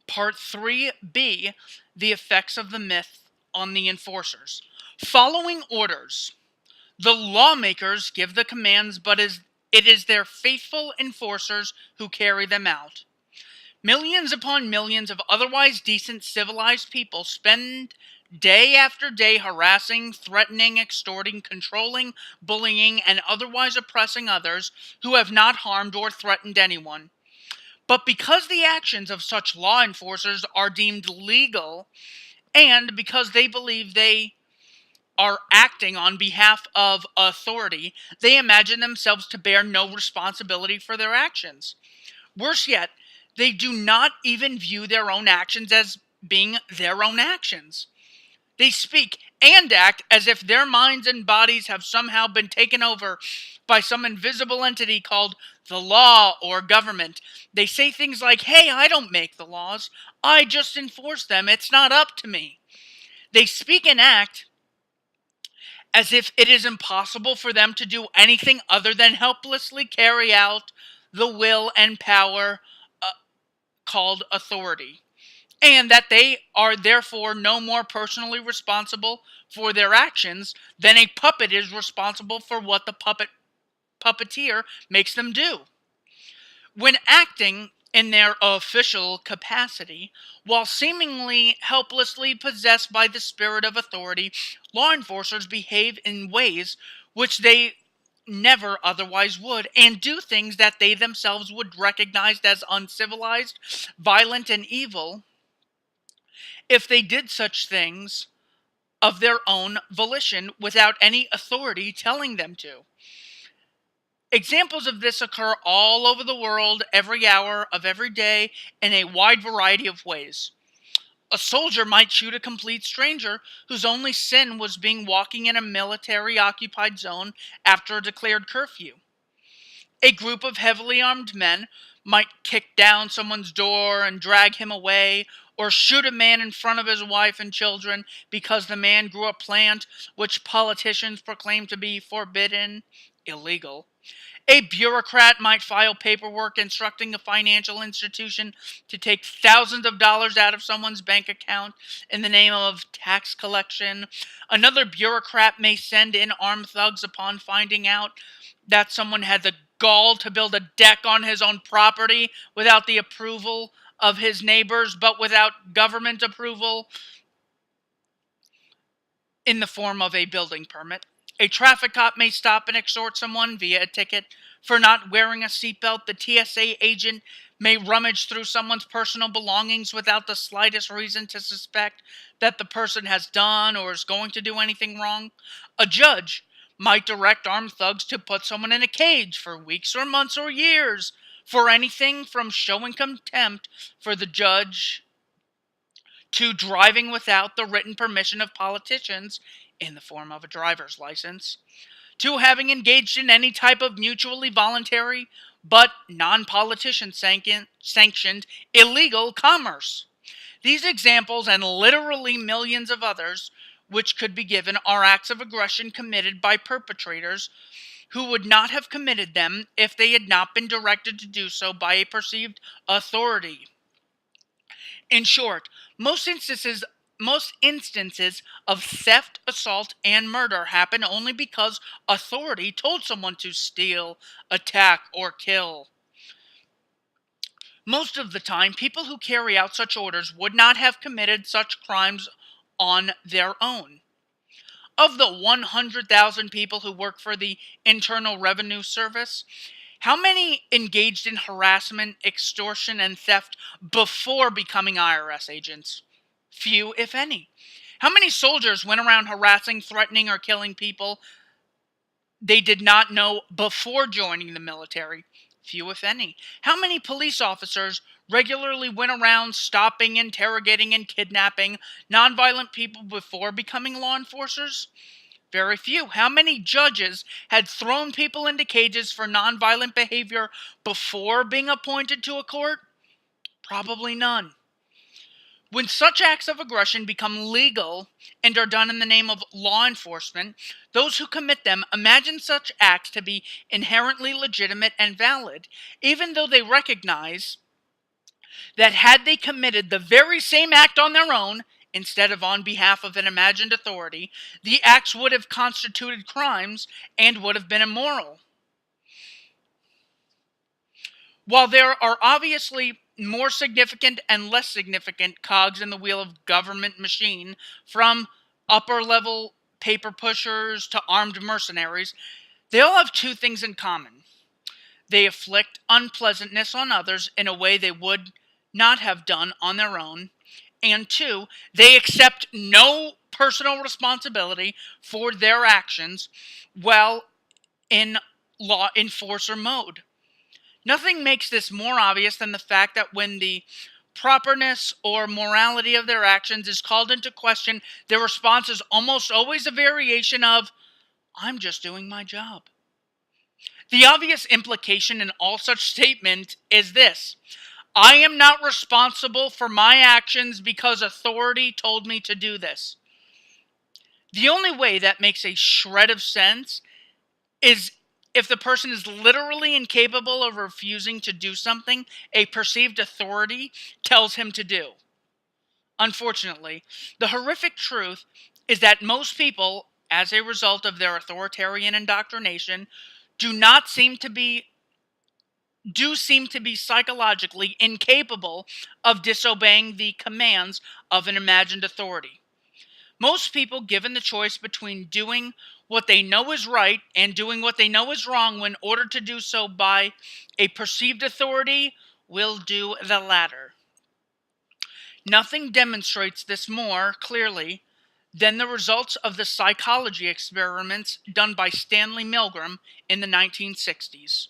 Part 3b, the effects of the myth on the enforcers. Following orders. The lawmakers give the commands, but it is their faithful enforcers who carry them out. Millions upon millions of otherwise decent, civilized people spend day after day harassing, threatening, extorting, controlling, bullying, and otherwise oppressing others who have not harmed or threatened anyone. But because the actions of such law enforcers are deemed legal, and because they believe they are acting on behalf of authority, they imagine themselves to bear no responsibility for their actions. Worse yet, they do not even view their own actions as being their own actions. They speak and act as if their minds and bodies have somehow been taken over by some invisible entity called the law or government. They say things like, "Hey, I don't make the laws. I just enforce them. It's not up to me." They speak and act as if it is impossible for them to do anything other than helplessly carry out the will and power called authority, and that they are therefore no more personally responsible for their actions than a puppet is responsible for what the puppeteer makes them do. When acting in their official capacity, while seemingly helplessly possessed by the spirit of authority, law enforcers behave in ways which they never otherwise would, and do things that they themselves would recognize as uncivilized, violent, and evil if they did such things of their own volition without any authority telling them to. Examples of this occur all over the world, every hour of every day, in a wide variety of ways. A soldier might shoot a complete stranger whose only sin was being walking in a military-occupied zone after a declared curfew. A group of heavily armed men might kick down someone's door and drag him away, or shoot a man in front of his wife and children because the man grew a plant which politicians proclaim to be forbidden, illegal. A bureaucrat might file paperwork instructing a financial institution to take thousands of dollars out of someone's bank account in the name of tax collection. Another bureaucrat may send in armed thugs upon finding out that someone had the gall to build a deck on his own property without the approval of his neighbors, but without government approval in the form of a building permit. A traffic cop may stop and extort someone via a ticket for not wearing a seatbelt. The TSA agent may rummage through someone's personal belongings without the slightest reason to suspect that the person has done or is going to do anything wrong. A judge might direct armed thugs to put someone in a cage for weeks or months or years for anything from showing contempt for the judge to driving without the written permission of politicians in the form of a driver's license, to having engaged in any type of mutually voluntary but non-politician sanctioned illegal commerce. These examples, and literally millions of others which could be given, are acts of aggression committed by perpetrators who would not have committed them if they had not been directed to do so by a perceived authority. In short, most instances of theft, assault, and murder happen only because authority told someone to steal, attack, or kill. Most of the time, people who carry out such orders would not have committed such crimes on their own. Of the 100,000 people who work for the Internal Revenue Service, how many engaged in harassment, extortion, and theft before becoming IRS agents? Few, if any. How many soldiers went around harassing, threatening, or killing people they did not know before joining the military? Few, if any. How many police officers regularly went around stopping, interrogating, and kidnapping nonviolent people before becoming law enforcers? Very few. How many judges had thrown people into cages for nonviolent behavior before being appointed to a court? Probably none. When such acts of aggression become legal and are done in the name of law enforcement, those who commit them imagine such acts to be inherently legitimate and valid, even though they recognize that had they committed the very same act on their own, instead of on behalf of an imagined authority, the acts would have constituted crimes and would have been immoral. While there are obviously more significant and less significant cogs in the wheel of government machine, from upper level paper pushers to armed mercenaries, they all have two things in common. They inflict unpleasantness on others in a way they would not have done on their own. And two, they accept no personal responsibility for their actions while in law enforcer mode. Nothing makes this more obvious than the fact that when the properness or morality of their actions is called into question, their response is almost always a variation of, "I'm just doing my job." The obvious implication in all such statement is this: I am not responsible for my actions because authority told me to do this. The only way that makes a shred of sense is if the person is literally incapable of refusing to do something a perceived authority tells him to do. Unfortunately, the horrific truth is that most people, as a result of their authoritarian indoctrination, do seem to be psychologically incapable of disobeying the commands of an imagined authority. Most people, given the choice between doing what they know is right and doing what they know is wrong when ordered to do so by a perceived authority, will do the latter. Nothing demonstrates this more clearly than the results of the psychology experiments done by Stanley Milgram in the 1960s.